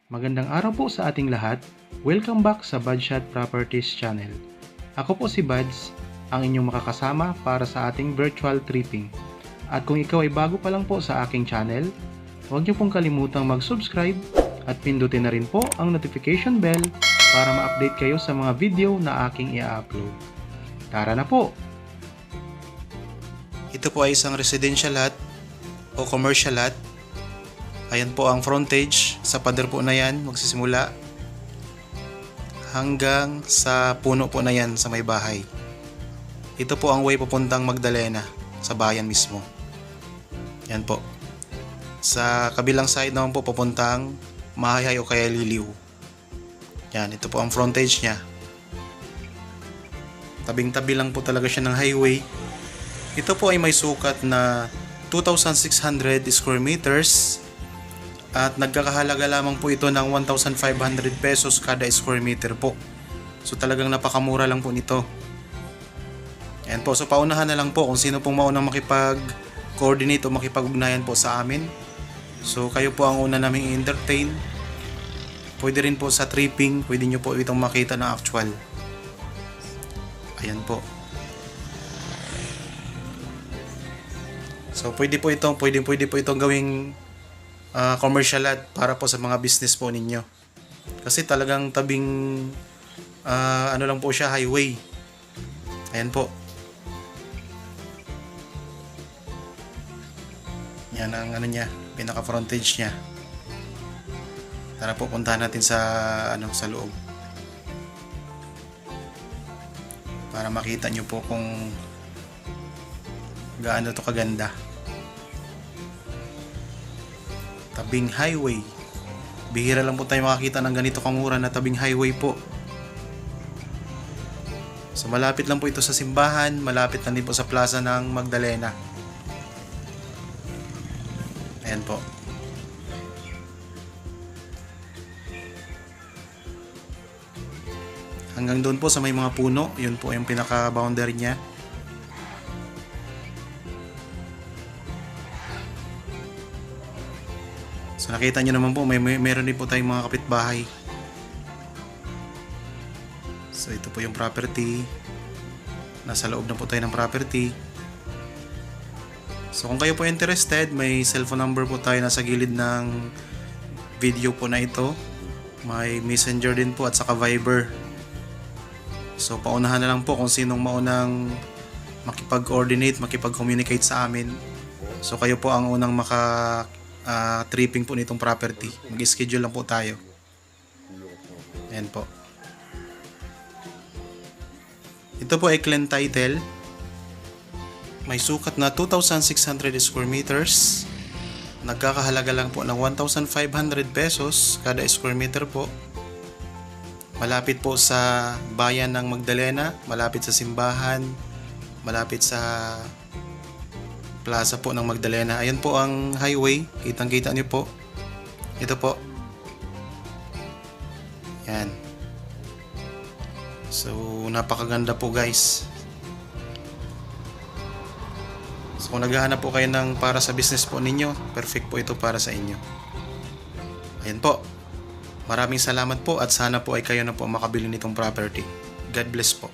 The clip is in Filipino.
Magandang araw po sa ating lahat. Welcome back sa Budshot Properties Channel. Ako po si Buds, ang inyong makakasama para sa ating virtual tripping. At kung ikaw ay bago pa lang po sa aking channel, huwag niyo pong kalimutang mag-subscribe at pindutin na rin po ang notification bell para ma-update kayo sa mga video na aking i-upload. Tara na po! Ito po ay isang residential lot o commercial lot. Ayan po ang frontage. Sa pader po na yan magsisimula hanggang sa puno po na yan sa may bahay. Ito po ang way papuntang Magdalena sa bayan mismo. Yan po. Sa kabilang side naman po papuntang Mahayhay o kaya Liliw. Yan, ito po ang frontage niya. Tabing-tabi lang po talaga siya ng highway. Ito po ay may sukat na 2,600 square meters at nagkakahalaga lamang po ito ng 1,500 pesos kada square meter po. So talagang napakamura lang po nito. Ayan po, so paunahan na lang po kung sino pong maunang makipag-coordinate o makipag-ugnayan po sa amin. So kayo po ang una naming entertain. Pwede rin po sa tripping, pwede nyo po itong makita na actual. Ayan po. So pwede po itong gawing commercial lot para po sa mga business po ninyo. Kasi talagang tabing ano lang po siya, highway. Ayan po. Yan ang ano niya, pinaka frontage niya. Tara po, puntahan natin sa sa loob. Para makita nyo po kung gaano to kaganda. Tabing highway. Bihira lang po tayo makakita ng ganito kamura na tabing highway po. So malapit lang po ito sa simbahan, malapit lang din po sa plaza ng Magdalena. Ayan po. Hanggang doon po sa may mga puno, yun po yung pinaka-boundary niya. So nakita nyo naman po, meron din po tayong mga kapitbahay. So ito po yung property. Nasa loob na po tayo ng property. So kung kayo po interested, may cellphone number po tayo nasa gilid ng video po na ito. May messenger din po at saka Viber. So paunahan na lang po kung sinong maunang makipag-coordinate, makipag-communicate sa amin. So kayo po ang unang tripping po nitong property. Mag-schedule lang po tayo. Ayan po. Ito po ay clean title. May sukat na 2,600 square meters. Nagkakahalaga lang po ng 1,500 pesos kada square meter po. Malapit po sa bayan ng Magdalena, malapit sa simbahan, malapit sa plaza po ng Magdalena. Ayan po ang highway, kitang-kita niyo po. Ito po. Yan. So, napakaganda po guys. So, kung naghahanap po kayo ng para sa business po ninyo, perfect po ito para sa inyo. Ayan po. Maraming salamat po at sana po ay kayo na po makabili nitong property. God bless po.